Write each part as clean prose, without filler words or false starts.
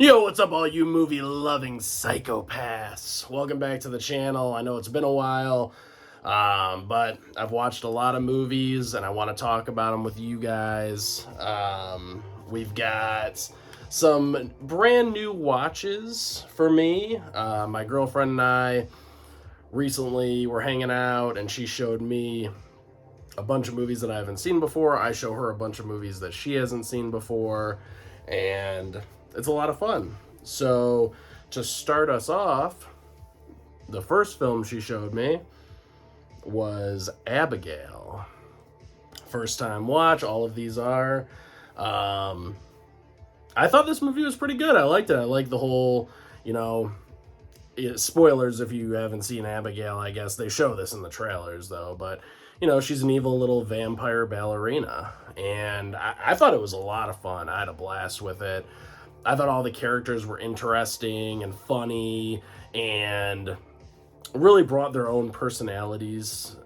Yo, what's up, all you movie-loving psychopaths? Welcome back to the channel. I know it's been a while, but I've watched a lot of movies, and I want to talk about them with you guys. We've got some brand new watches for me. My girlfriend and I recently were hanging out, and she showed me a bunch of movies that I haven't seen before. I show her a bunch of movies that she hasn't seen before, and it's a lot of fun. So, to start us off, the first film she showed me was Abigail. First time watch, all of these are. I thought this movie was pretty good. I liked it. I liked the whole, spoilers if you haven't seen Abigail, I guess. They show this in the trailers, though, but she's an evil little vampire ballerina, and I thought it was a lot of fun. I had a blast with it. I thought all the characters were interesting and funny and really brought their own personalities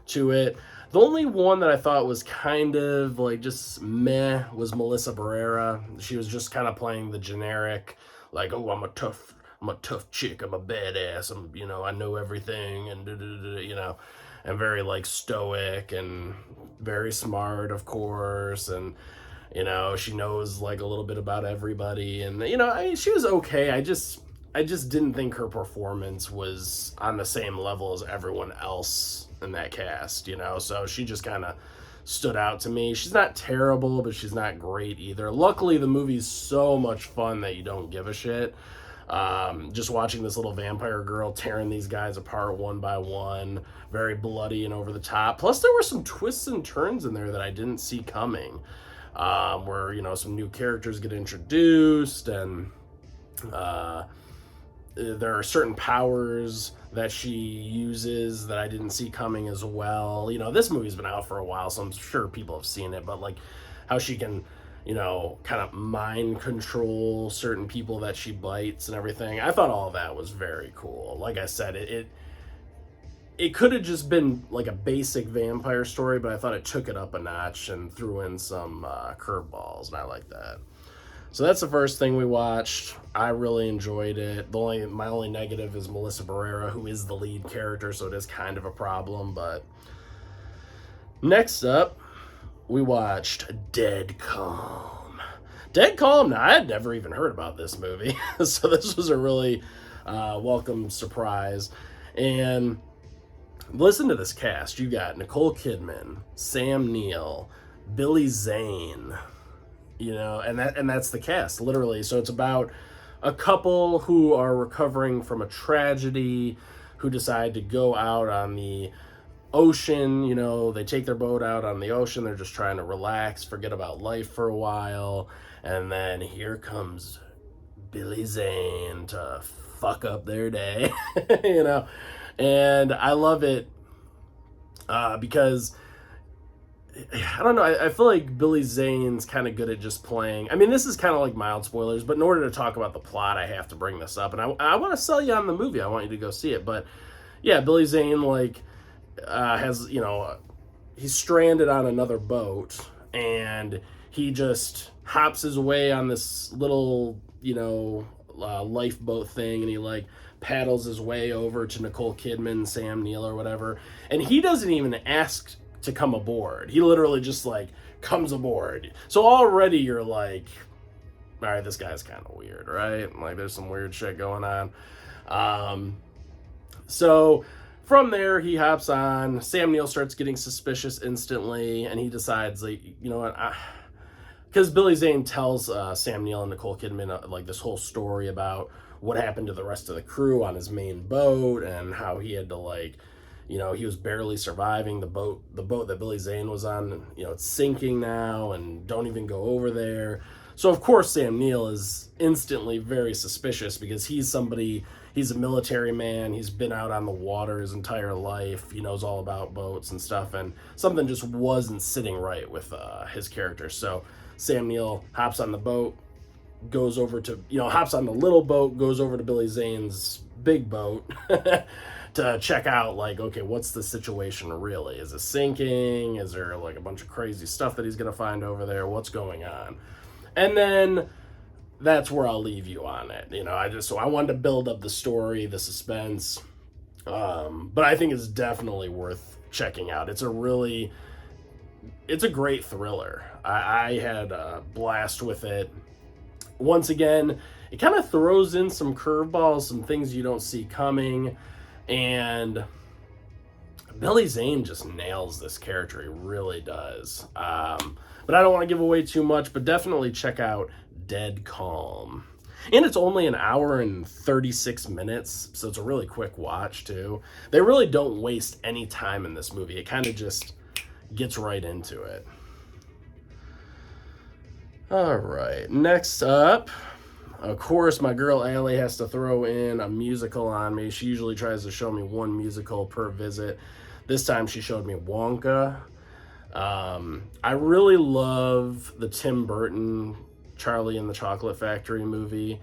to it. The only one that I thought was kind of like just meh was Melissa Barrera. She was just kind of playing the generic, like, oh, I'm a tough chick, I'm a badass, I know everything, and and very like stoic and very smart, of course, and she knows like a little bit about everybody, and she was okay. I just didn't think her performance was on the same level as everyone else in that cast, so she just kind of stood out to me. She's not terrible, but she's not great either. Luckily, the movie's so much fun that you don't give a shit. Just watching this little vampire girl tearing these guys apart one by one, very bloody and over the top. Plus, there were some twists and turns in there that I didn't see coming, where some new characters get introduced, and there are certain powers that she uses that I didn't see coming as well. This movie's been out for a while, so I'm sure people have seen it, but like how she can kind of mind control certain people that she bites and everything. I thought all of that was very cool. Like I said, it could have just been like a basic vampire story, but I thought it took it up a notch and threw in some curveballs, and I like that. So that's the first thing we watched. I really enjoyed it. My only negative is Melissa Barrera, who is the lead character, so it is kind of a problem. But next up, we watched Dead Calm. Dead Calm, now I had never even heard about this movie, so this was a really welcome surprise. And listen to this cast. You got Nicole Kidman, Sam Neill, Billy Zane, and that's the cast, literally. So it's about a couple who are recovering from a tragedy, who decide to go out on the ocean. They take their boat out on the ocean. They're just trying to relax, forget about life for a while, and then here comes Billy Zane to fuck up their day. And I love it because I don't know, I feel like Billy Zane's kind of good at just playing. I mean, this is kind of like mild spoilers, but in order to talk about the plot, I have to bring this up, and I want to sell you on the movie. I want you to go see it. But yeah, Billy Zane has, he's stranded on another boat, and he just hops his way on this little, lifeboat thing, and he like paddles his way over to Nicole Kidman, Sam Neill, or whatever, and he doesn't even ask to come aboard. He literally just like comes aboard. So already you're like, all right, this guy's kind of weird, right? Like there's some weird shit going on. So from there, he hops on. Sam Neill starts getting suspicious instantly, and he decides, like, you know what? Because Billy Zane tells Sam Neill and Nicole Kidman like this whole story about what happened to the rest of the crew on his main boat, and how he had to like, he was barely surviving. The boat that Billy Zane was on, it's sinking now, and don't even go over there. So of course Sam Neill is instantly very suspicious, because he's a military man. He's been out on the water his entire life. He knows all about boats and stuff, and something just wasn't sitting right with his character. So Sam Neill hops on the boat, goes over to, hops on the little boat, goes over to Billy Zane's big boat to check out, like, okay, what's the situation really? Is it sinking? Is there like a bunch of crazy stuff that he's going to find over there? What's going on? And then that's where I'll leave you on it. So I wanted to build up the story, the suspense, but I think it's definitely worth checking out. It's a great thriller. I had a blast with it. Once again, it kind of throws in some curveballs, some things you don't see coming, and Billy Zane just nails this character. He really does. But I don't want to give away too much, but definitely check out Dead Calm. And it's only an hour and 36 minutes, so it's a really quick watch, too. They really don't waste any time in this movie. It kind of just gets right into it. All right, next up, of course, my girl Allie has to throw in a musical on me. She usually tries to show me one musical per visit. This time she showed me Wonka. I really love the Tim Burton Charlie and the Chocolate Factory movie.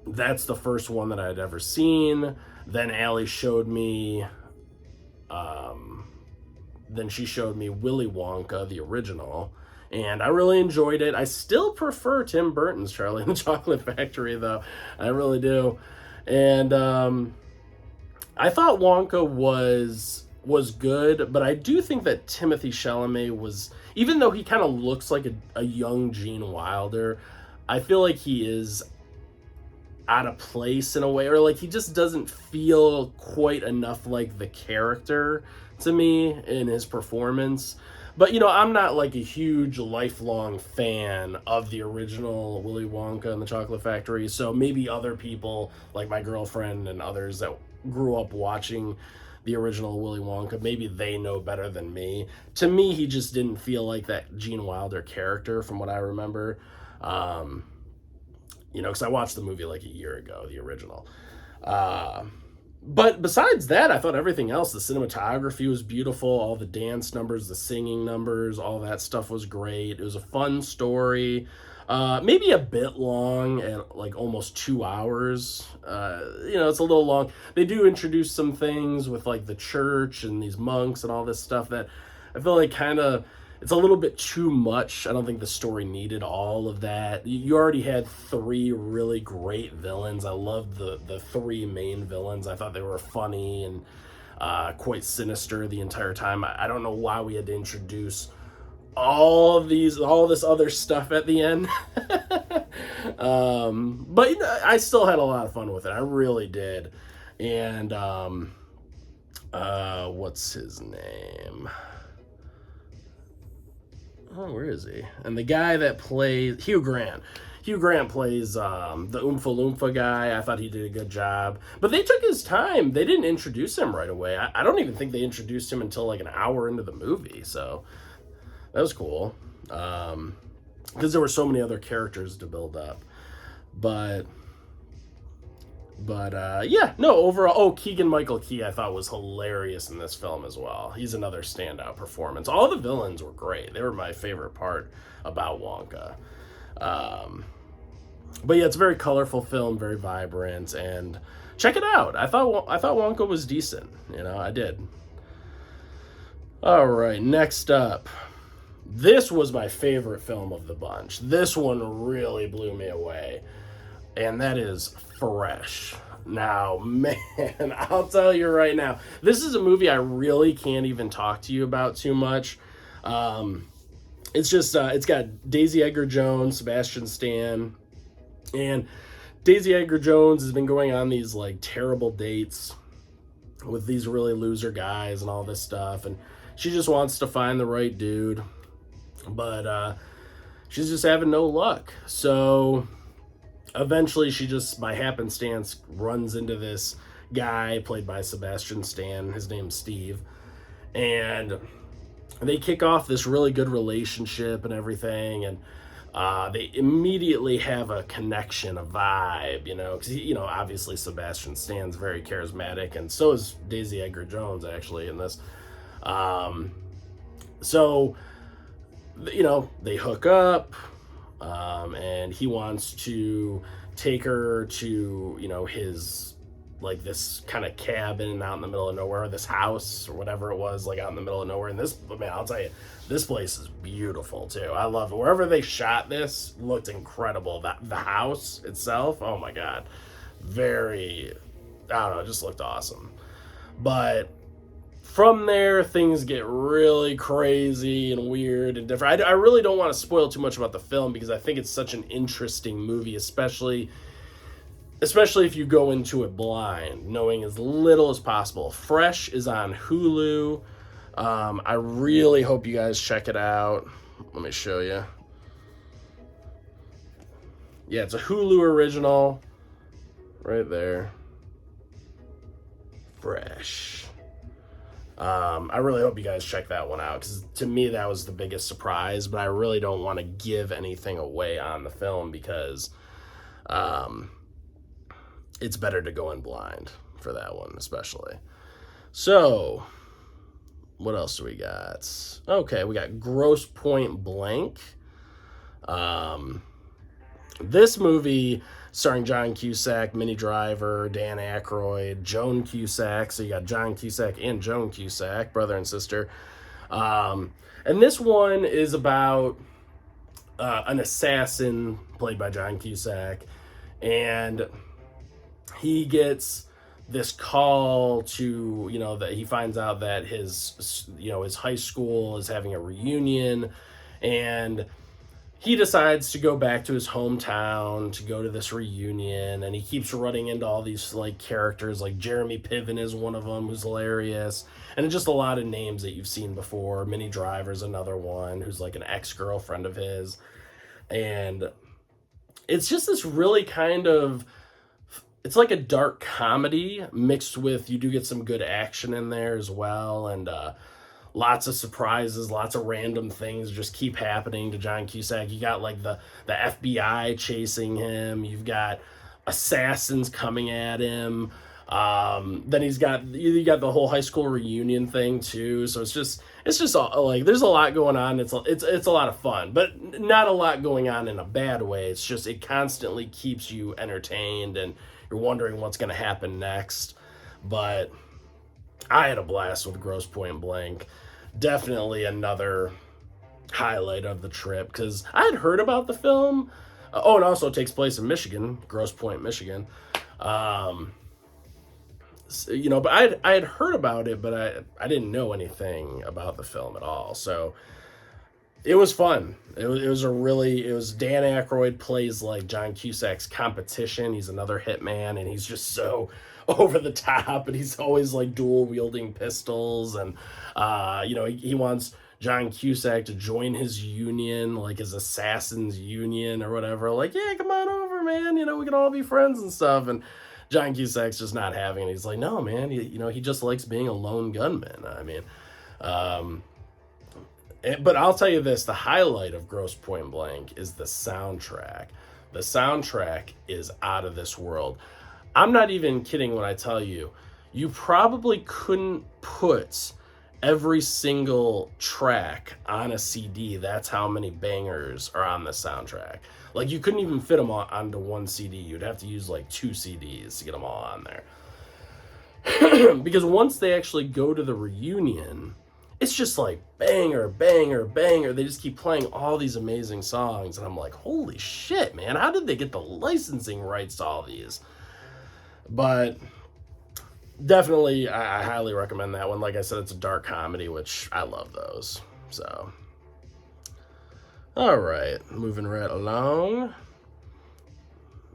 That's the first one that I'd ever seen. Then Allie showed me, she showed me Willy Wonka, the original, and I really enjoyed it. I still prefer Tim Burton's Charlie and the Chocolate Factory, though. I really do. And I thought Wonka was good, but I do think that Timothée Chalamet was, even though he kind of looks like a young Gene Wilder, I feel like he is out of place in a way, or like he just doesn't feel quite enough like the character to me in his performance. But, I'm not like a huge lifelong fan of the original Willy Wonka and the Chocolate Factory, so maybe other people, like my girlfriend and others that grew up watching the original Willy Wonka, maybe they know better than me. To me, he just didn't feel like that Gene Wilder character from what I remember. Because I watched the movie like a year ago, the original. But besides that, I thought everything else, the cinematography was beautiful, all the dance numbers, the singing numbers, all that stuff was great. It was a fun story. Maybe a bit long at like almost 2 hours. It's a little long. They do introduce some things with like the church and these monks and all this stuff that I feel like it's a little bit too much. I don't think the story needed all of that. You already had 3 really great villains. I loved the 3 main villains. I thought they were funny and quite sinister the entire time. I don't know why we had to introduce all this other stuff at the end. But I still had a lot of fun with it. I really did. And what's his name? Oh, where is he? And the guy that plays Hugh Grant. Hugh Grant plays the Oompa Loompa guy. I thought he did a good job. But they took his time. They didn't introduce him right away. I don't even think they introduced him until like an hour into the movie. So that was cool. Because there were so many other characters to build up. But overall, Keegan-Michael Key I thought was hilarious in this film as well. He's another standout performance. All the villains were great. They were my favorite part about Wonka. But yeah, it's a very colorful film, very vibrant, and check it out. I thought Wonka was decent. I did. All right, next up. This was my favorite film of the bunch. This one really blew me away. And that is Fresh. Now, man, I'll tell you right now, this is a movie I really can't even talk to you about too much. It's just, it's got Daisy Edgar Jones, Sebastian Stan, and Daisy Edgar Jones has been going on these like terrible dates with these really loser guys and all this stuff, and she just wants to find the right dude, but she's just having no luck. So eventually she just, by happenstance, runs into this guy played by Sebastian Stan. His name's Steve. And they kick off this really good relationship and everything. And they immediately have a connection, a vibe, because, obviously Sebastian Stan's very charismatic. And so is Daisy Edgar Jones, actually, in this. So, they hook up. And he wants to take her to, his like this kind of cabin out in the middle of nowhere, this house or whatever it was, like out in the middle of nowhere. And this, man, I'll tell you, this place is beautiful too. I love it. Wherever they shot this looked incredible. That the house itself, oh my god, very, I don't know, it just looked awesome. But from there, things get really crazy and weird and different. I really don't want to spoil too much about the film because I think it's such an interesting movie, especially if you go into it blind, knowing as little as possible. Fresh is on Hulu. I really hope you guys check it out. Let me show you. Yeah, it's a Hulu original. Right there. Fresh. I really hope you guys check that one out, because to me that was the biggest surprise, but I really don't want to give anything away on the film because it's better to go in blind for that one, especially. So, what else do we got? Okay, we got Gross Point Blank. This movie starring John Cusack, Minnie Driver, Dan Aykroyd, Joan Cusack. So you got John Cusack and Joan Cusack, brother and sister. And this one is about an assassin played by John Cusack, and he gets this call to, that he finds out that his high school is having a reunion, and he decides to go back to his hometown to go to this reunion, and he keeps running into all these like characters, like Jeremy Piven is one of them, who's hilarious, and just a lot of names that you've seen before. Minnie Driver's another one, who's like an ex-girlfriend of his, and it's just this really kind of, it's like a dark comedy mixed with, you do get some good action in there as well, and lots of surprises, lots of random things just keep happening to John Cusack. You got like the FBI chasing him. You've got assassins coming at him. Then you got the whole high school reunion thing too. So it's just all, like, there's a lot going on. It's a lot of fun, but not a lot going on in a bad way. It's just, it constantly keeps you entertained and you're wondering what's going to happen next. But I had a blast with Grosse Pointe Blank. Definitely another highlight of the trip, because I had heard about the film. It also takes place in Michigan, Grosse Pointe, Michigan. But I had heard about it, but I didn't know anything about the film at all. So it was fun. It was Dan Aykroyd plays like John Cusack's competition. He's another hitman, and he's just so over the top, and he's always like dual wielding pistols, and he wants John Cusack to join his union, like his assassins union or whatever. Like, yeah, come on over, man. We can all be friends and stuff. And John Cusack's just not having it. He's like, no, man. He just likes being a lone gunman. I mean, but I'll tell you this: the highlight of Grosse Pointe Blank is the soundtrack. The soundtrack is out of this world. I'm not even kidding when I tell you, you probably couldn't put every single track on a CD. That's how many bangers are on the soundtrack. Like, you couldn't even fit them onto one CD. You'd have to use like 2 CDs to get them all on there. Because once they actually go to the reunion, it's just like banger, banger, banger. They just keep playing all these amazing songs. And I'm like, holy shit, man. How did they get the licensing rights to all these? But definitely, I highly recommend that one. Like I said, it's a dark comedy, which I love those. So, all right, moving right along.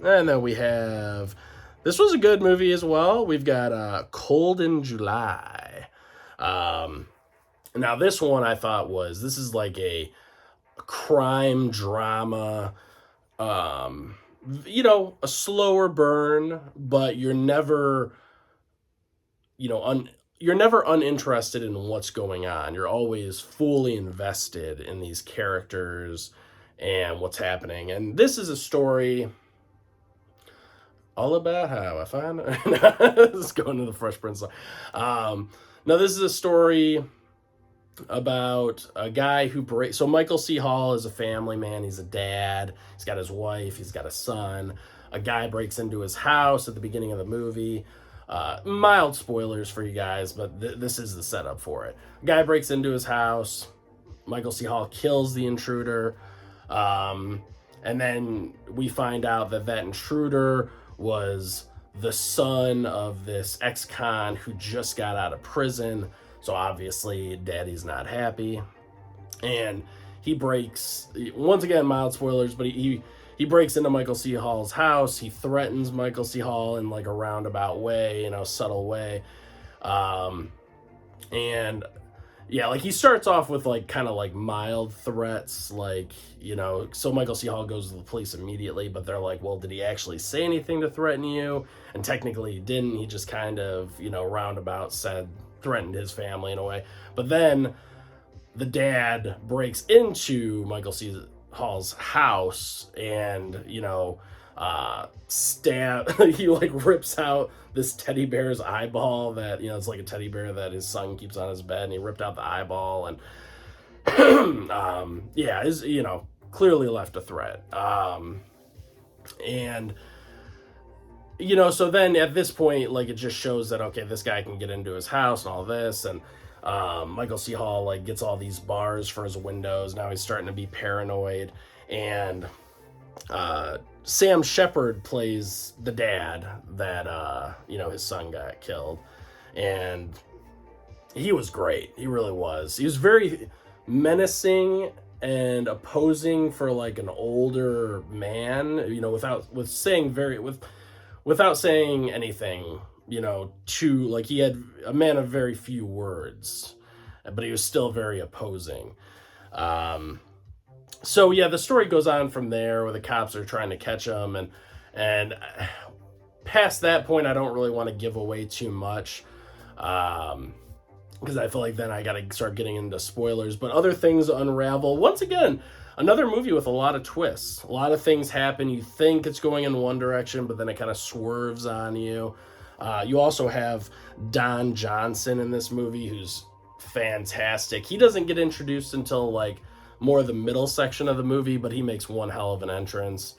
And then we have, this was a good movie as well. We've got Cold in July. Now this one I thought this is like a crime drama, a slower burn, but you're never, you're never uninterested in what's going on. You're always fully invested in these characters and what's happening. And this is a story all about how I find let's go into the Fresh Prince. Now this is a story about a guy who so Michael C. Hall is a family man. He's a dad. He's got his wife. He's got a son. A guy breaks into his house at the beginning of the movie. Mild spoilers for you guys, but this is the setup for it. Guy breaks into his house. Michael C. Hall kills the intruder. And then we find out that that intruder was the son of this ex-con who just got out of prison. So obviously, Daddy's not happy. And he breaks, once again, mild spoilers, but he breaks into Michael C. Hall's house. He threatens Michael C. Hall in like a roundabout way, subtle way. And yeah, like he starts off with like kind of like mild threats, like, so Michael C. Hall goes to the police immediately, but they're like, well, did he actually say anything to threaten you? And technically he didn't. He just kind of, roundabout threatened his family in a way. But then the dad breaks into Michael C. Hall's house and, he like rips out this teddy bear's eyeball that, it's like a teddy bear that his son keeps on his bed, and he ripped out the eyeball and, is, clearly left a threat. And, so then at this point, like, it just shows that, okay, this guy can get into his house and all this. And, Michael C. Hall, like, gets all these bars for his windows. Now he's starting to be paranoid. And, Sam Shepard plays the dad that, his son got killed. And he was great. He really was. He was very menacing and opposing for like an older man, without saying anything, like he had a man of very few words, but he was still very opposing. So yeah, the story goes on from there where the cops are trying to catch him, and past that point, I don't really want to give away too much, because I feel like then I got to start getting into spoilers. But other things unravel. Once again, another movie with a lot of twists. A lot of things happen. You think it's going in one direction, but then it kind of swerves on you. You also have Don Johnson in this movie, who's fantastic. He doesn't get introduced until like more the middle section of the movie, but he makes one hell of an entrance.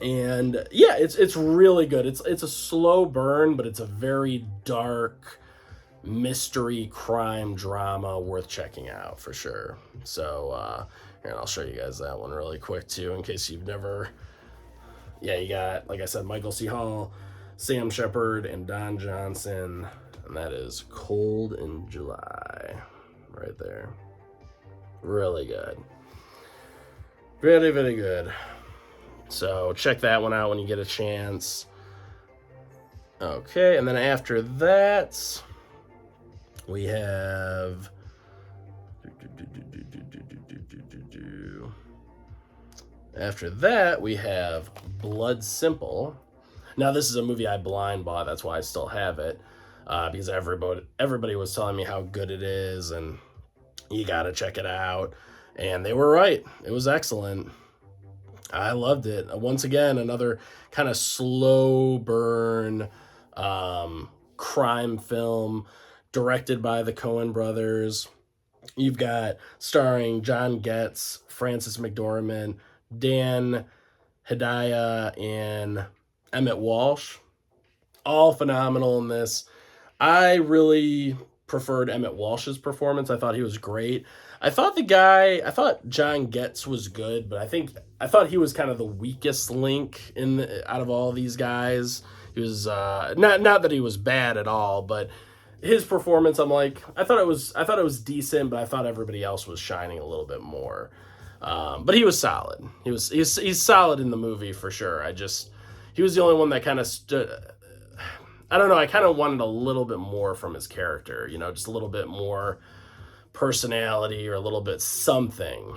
And yeah, it's really good. It's a slow burn, but it's a very dark mystery crime drama worth checking out for sure. So here, I'll show you guys that one really quick too, in case you've never. Yeah, you got, like I said, Michael C. Hall, Sam Shepard, and Don Johnson, and that is Cold in July right there. Really good. Very, very good. So check that one out when you get a chance. Okay, and then after that, we have Blood Simple. Now, this is a movie I blind bought. That's why I still have it, because everybody was telling me how good it is, and you got to check it out. And they were right. It was excellent. I loved it. Once again, another kind of slow burn crime film directed by the Coen brothers. You've got starring John Getz, Frances McDormand, Dan Hedaya, and Emmett Walsh. All phenomenal in this. I really preferred Emmett Walsh's performance. I thought he was great. I thought John Getz was good, but I thought he was kind of the weakest link out of all these guys. He was not that he was bad at all, but his performance, I thought it was decent, but I thought everybody else was shining a little bit more. But he was solid. He's solid in the movie for sure. He was the only one that kind of stood. I don't know. I kind of wanted a little bit more from his character, just a little bit more personality or a little bit something.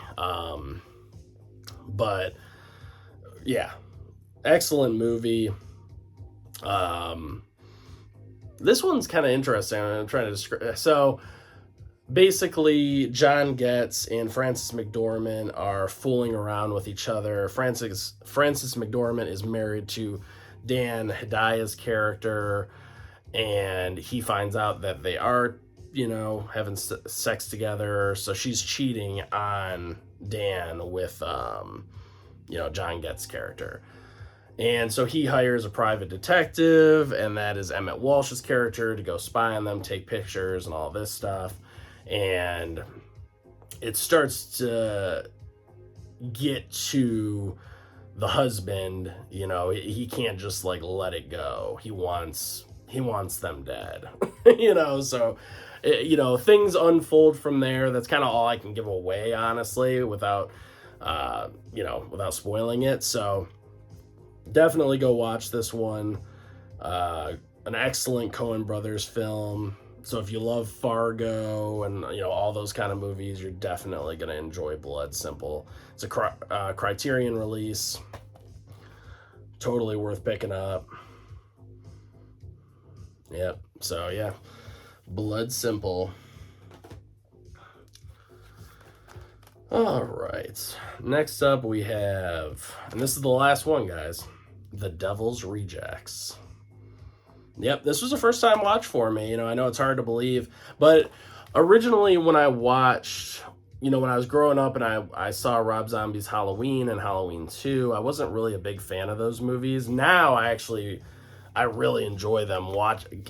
But yeah, excellent movie. This one's kind of interesting. I'm trying to describe. So basically, John Getz and Frances McDormand are fooling around with each other. Frances McDormand is married to Dan Hedaya's character, and he finds out that they are, having sex together. So she's cheating on Dan with, John Getz's character. And so he hires a private detective, and that is Emmett Walsh's character, to go spy on them, take pictures, and all this stuff. And it starts to get to the husband. He can't just like let it go. He wants them dead. So things unfold from there. That's kind of all I can give away, honestly, without without spoiling it. So definitely go watch this one. An excellent Coen Brothers film. So if you love Fargo and all those kind of movies, you're definitely going to enjoy Blood Simple. It's a Criterion release. Totally worth picking up. Yep. So yeah, Blood Simple. All right. Next up we have, and this is the last one, guys, The Devil's Rejects. Yep, this was a first time watch for me. I know it's hard to believe, but originally when I watched, when I was growing up and I saw Rob Zombie's Halloween and Halloween 2, I wasn't really a big fan of those movies. Now I really enjoy them.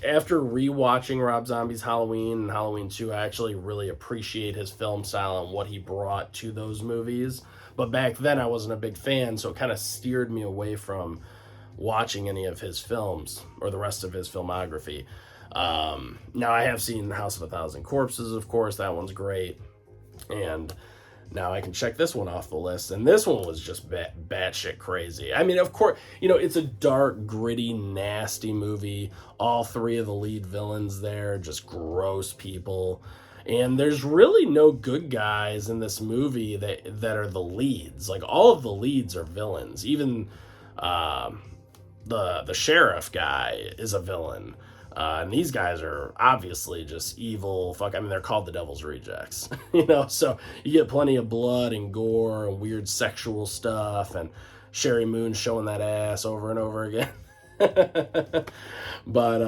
After rewatching Rob Zombie's Halloween and Halloween 2, I actually really appreciate his film style and what he brought to those movies. But back then I wasn't a big fan, so it kind of steered me away from watching any of his films or the rest of his filmography. Now I have seen House of a Thousand Corpses, of course. That one's great. And now I can check this one off the list. And this one was just batshit crazy. I mean, of course, it's a dark, gritty, nasty movie. All three of the lead villains there, just gross people. And there's really no good guys in this movie that are the leads. Like, all of the leads are villains. Even the sheriff guy is a villain. And these guys are obviously just evil. They're called the Devil's Rejects. So you get plenty of blood and gore and weird sexual stuff, and Sherry Moon showing that ass over and over again. But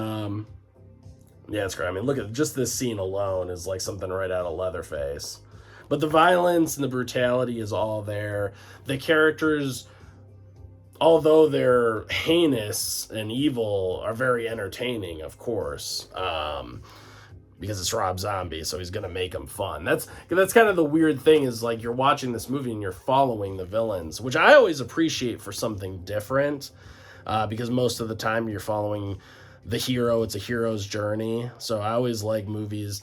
yeah, it's great. I mean, look at just this scene alone is like something right out of Leatherface. But the violence and the brutality is all there. The characters, although they're heinous and evil, are very entertaining, of course, because it's Rob Zombie, so he's gonna make them fun. That's kind of the weird thing, is like you're watching this movie and you're following the villains, which I always appreciate for something different, because most of the time you're following the hero. It's a hero's journey. So I always like movies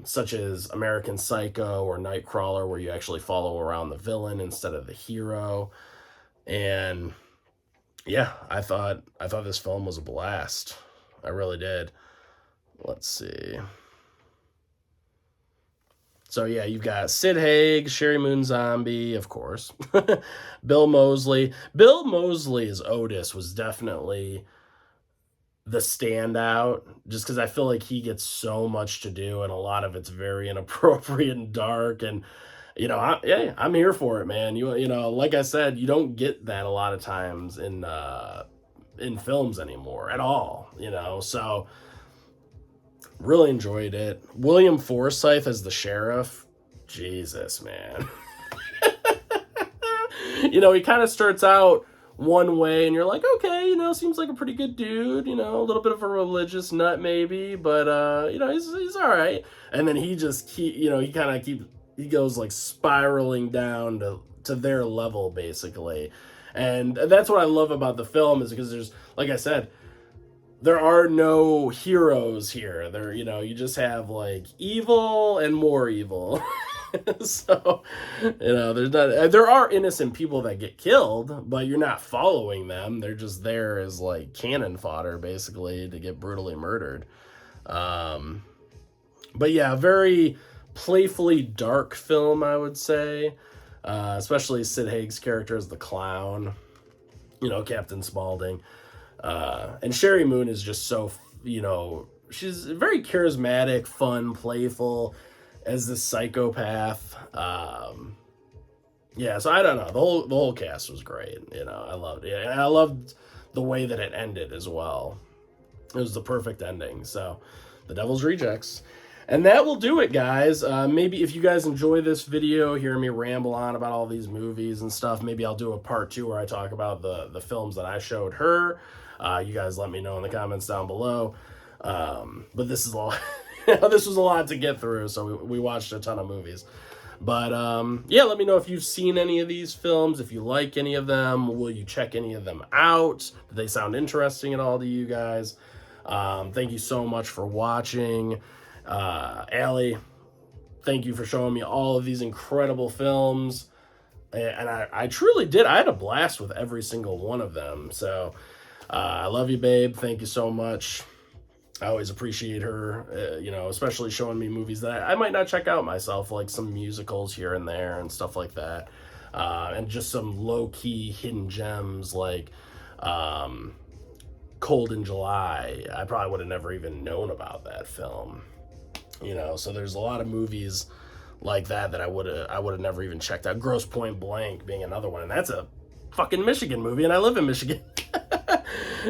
such as American Psycho or Nightcrawler, where you actually follow around the villain instead of the hero. And yeah, I thought this film was a blast. I really did. Let's see. So yeah, you've got Sid Haig, Sherry Moon Zombie, of course. Bill Moseley. Bill Moseley as Otis was definitely the standout, just because I feel like he gets so much to do, and a lot of it's very inappropriate and dark. And I'm here for it, man. Like I said, you don't get that a lot of times in films anymore at all. So really enjoyed it. William Forsythe as the sheriff. Jesus, man. He kind of starts out one way, and you're like, okay, seems like a pretty good dude. A little bit of a religious nut, maybe, but he's all right. And then he just he goes like spiraling down to their level, basically. And that's what I love about the film, is because there's, like I said, there are no heroes here. You just have like evil and more evil. So, there are innocent people that get killed, but you're not following them. They're just there as like cannon fodder, basically, to get brutally murdered. But yeah, very playfully dark film, I would say. Especially Sid Haig's character as the clown, Captain Spaulding. And Sherry Moon is just so, she's very charismatic, fun, playful as this psychopath. Yeah, so I don't know. The whole cast was great. I loved it. And I loved the way that it ended as well. It was the perfect ending. So, The Devil's Rejects. And that will do it, guys. Maybe if you guys enjoy this video, hear me ramble on about all these movies and stuff, maybe I'll do a part 2 where I talk about the films that I showed her. You guys let me know in the comments down below. But this is a lot. This was a lot to get through, so we watched a ton of movies. But yeah, let me know if you've seen any of these films, if you like any of them. Will you check any of them out? Do they sound interesting at all to you guys? Thank you so much for watching. Allie, thank you for showing me all of these incredible films. And I truly did. I had a blast with every single one of them. So I love you, babe. Thank you so much. I always appreciate her, you know, especially showing me movies that I might not check out myself, like some musicals here and there and stuff like that. And just some low-key hidden gems like Cold in July. I probably would have never even known about that film. You know, so there's a lot of movies like that I would have never even checked out. Gross Point Blank being another one, and that's a fucking Michigan movie, and I live in Michigan.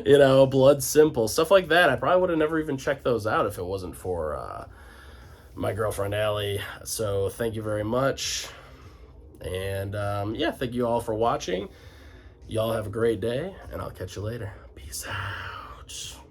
You know, Blood Simple, stuff like that. I probably would have never even checked those out if it wasn't for my girlfriend Allie. So thank you very much, and yeah, thank you all for watching. Y'all have a great day, and I'll catch you later. Peace out.